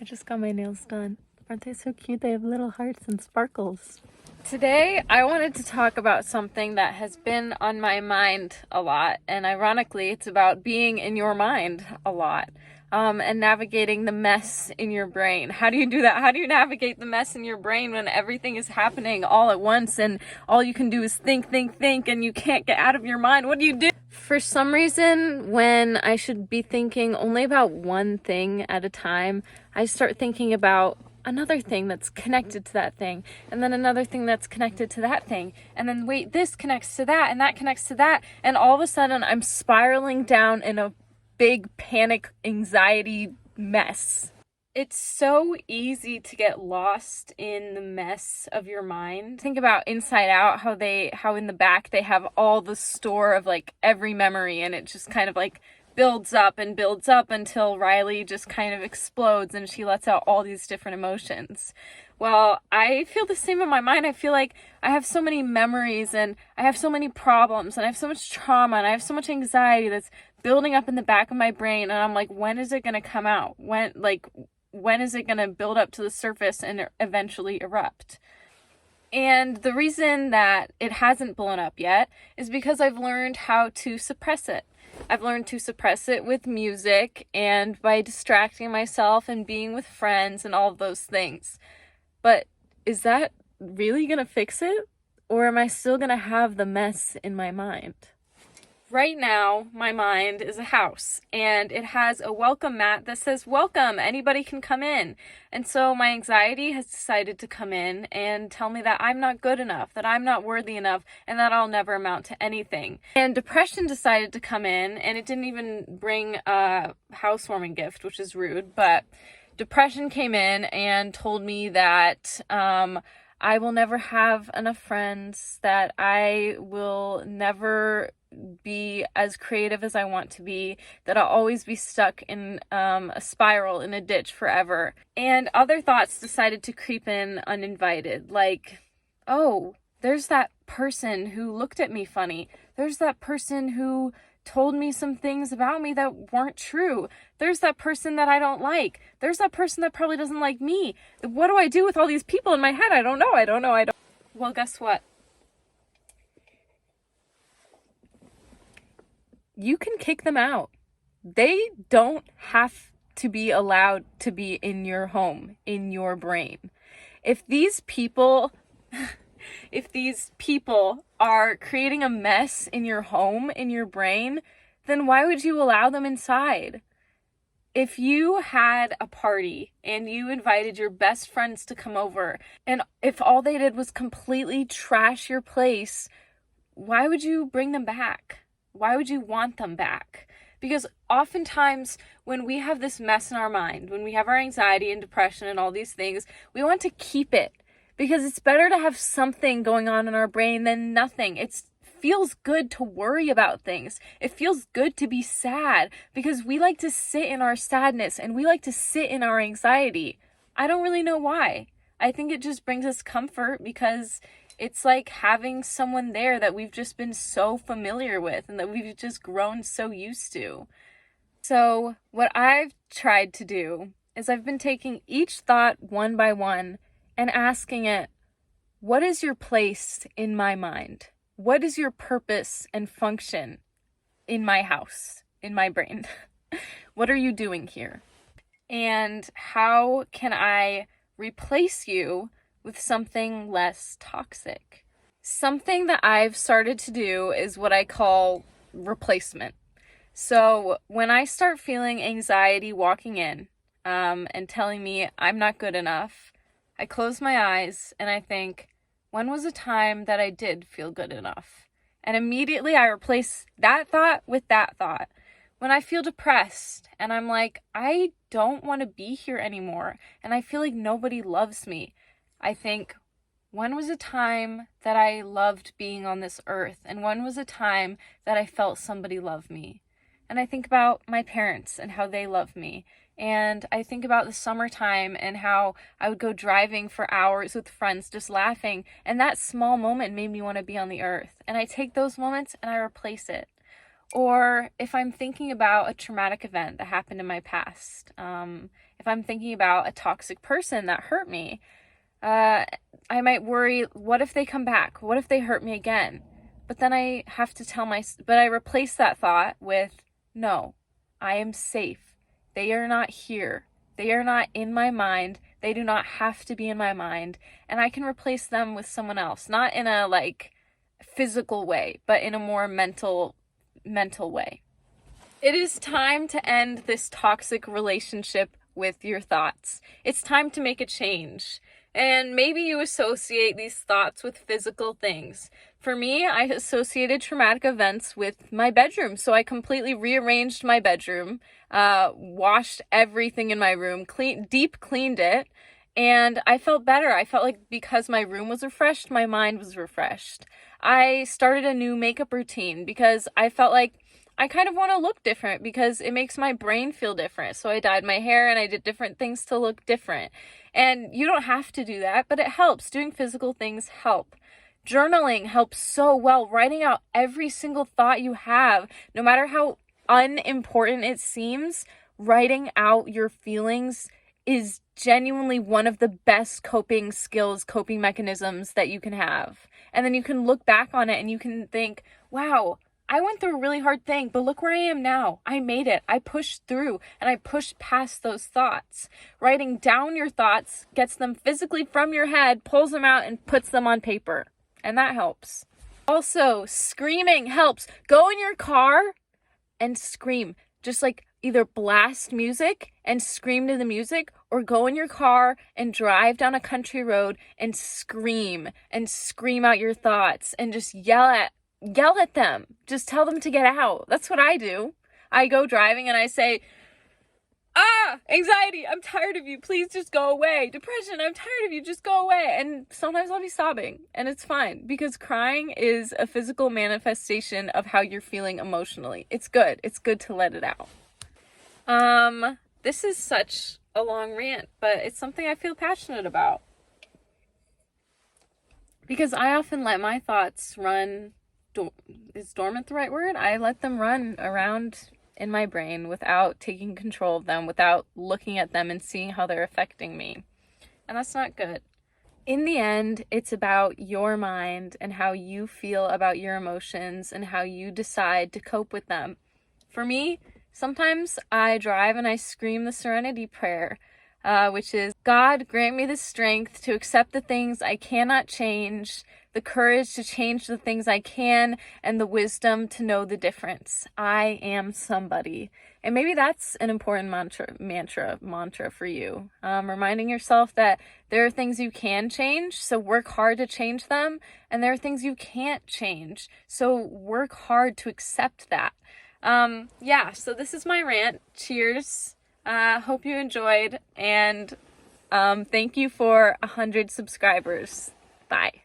I just got my nails done. Aren't they so cute? They have little hearts and sparkles. Today, I wanted to talk about something that has been on my mind a lot, and ironically, it's about being in your mind a lot, and navigating the mess in your brain. How do you do that? How do you navigate the mess in your brain when everything is happening all at once and all you can do is think, and you can't get out of your mind? What do you do? For some reason, when I should be thinking only about one thing at a time, I start thinking about another thing that's connected to that thing, and then another thing that's connected to that thing, and then wait, this connects to that, and that connects to that, and all of a sudden I'm spiraling down in a big panic anxiety mess. It's so easy to get lost in the mess of your mind. Think about Inside Out, how in the back they have all the store of like every memory, and it just kind of like builds up until Riley just kind of explodes and she lets out all these different emotions. Well, I feel the same in my mind. I feel like I have so many memories and I have so many problems and I have so much trauma and I have so much anxiety that's building up in the back of my brain, and I'm like, when is it going to come out? When is it going to build up to the surface and eventually erupt? And the reason that it hasn't blown up yet is because I've learned how to suppress it. I've learned to suppress it with music and by distracting myself and being with friends and all of those things. But is that really going to fix it? Or am I still going to have the mess in my mind? Right now, my mind is a house, and it has a welcome mat that says, welcome, anybody can come in. And so my anxiety has decided to come in and tell me that I'm not good enough, that I'm not worthy enough, and that I'll never amount to anything. And depression decided to come in, and it didn't even bring a housewarming gift, which is rude, but depression came in and told me that I will never have enough friends, that I will never be as creative as I want to be, that I'll always be stuck in a spiral in a ditch forever. And other thoughts decided to creep in uninvited, like, oh, there's that person who looked at me funny. There's that person who told me some things about me that weren't true. There's that person that I don't like. There's that person that probably doesn't like me. What do I do with all these people in my head? I don't know. Well, guess what? You can kick them out. They don't have to be allowed to be in your home, in your brain. If these people are creating a mess in your home, in your brain, then why would you allow them inside? If you had a party and you invited your best friends to come over, and if all they did was completely trash your place, why would you bring them back? Why would you want them back? Because oftentimes when we have this mess in our mind, when we have our anxiety and depression and all these things, we want to keep it. Because it's better to have something going on in our brain than nothing. It feels good to worry about things. It feels good to be sad because we like to sit in our sadness and we like to sit in our anxiety. I don't really know why. I think it just brings us comfort because it's like having someone there that we've just been so familiar with and that we've just grown so used to. So what I've tried to do is I've been taking each thought one by one and asking it, what is your place in my mind? What is your purpose and function in my house, in my brain? What are you doing here? And how can I replace you with something less toxic? Something that I've started to do is what I call replacement. So when I start feeling anxiety walking in and telling me I'm not good enough, I close my eyes and I think, when was a time that I did feel good enough? And immediately I replace that thought with that thought. When I feel depressed and I'm like, I don't want to be here anymore and I feel like nobody loves me, I think, when was a time that I loved being on this earth? And when was a time that I felt somebody love me? And I think about my parents and how they love me. And I think about the summertime and how I would go driving for hours with friends just laughing. And that small moment made me want to be on the earth. And I take those moments and I replace it. Or if I'm thinking about a traumatic event that happened in my past, if I'm thinking about a toxic person that hurt me, I might worry, what if they come back? What if they hurt me again? But then I have to but I replace that thought with, no, I am safe. They are not here. They are not in my mind. They do not have to be in my mind. And I can replace them with someone else, not in a physical way, but in a more mental way. It is time to end this toxic relationship with your thoughts. It's time to make a change. And maybe you associate these thoughts with physical things. For me, I associated traumatic events with my bedroom. So I completely rearranged my bedroom, washed everything in my room, deep cleaned it, and I felt better. I felt like because my room was refreshed, my mind was refreshed. I started a new makeup routine because I felt like I kind of want to look different because it makes my brain feel different. So I dyed my hair and I did different things to look different. And you don't have to do that, but it helps. Doing physical things help. Journaling helps so well. Writing out every single thought you have, no matter how unimportant it seems, writing out your feelings is genuinely one of the best coping mechanisms that you can have. And then you can look back on it and you can think, wow, I went through a really hard thing, but look where I am now. I made it. I pushed through and I pushed past those thoughts. Writing down your thoughts gets them physically from your head, pulls them out and puts them on paper. And that helps. Also, screaming helps. Go in your car and scream. Just either blast music and scream to the music, or go in your car and drive down a country road and scream out your thoughts and just yell at them. Just tell them to get out. That's what I do. I go driving and I say, anxiety, I'm tired of you. Please just go away. Depression, I'm tired of you. Just go away. And sometimes I'll be sobbing and it's fine because crying is a physical manifestation of how you're feeling emotionally. It's good. It's good to let it out. This is such a long rant, but it's something I feel passionate about. Because I often let my thoughts run. Is dormant the right word? I let them run around in my brain without taking control of them, without looking at them and seeing how they're affecting me. And that's not good. In the end, it's about your mind and how you feel about your emotions and how you decide to cope with them. For me, sometimes I drive and I scream the Serenity Prayer, which is, God, grant me the strength to accept the things I cannot change, the courage to change the things I can, and the wisdom to know the difference. I am somebody. And maybe that's an important mantra for you. Reminding yourself that there are things you can change, so work hard to change them, and there are things you can't change, so work hard to accept that. So this is my rant. Cheers. Hope you enjoyed, and thank you for 100 subscribers. Bye.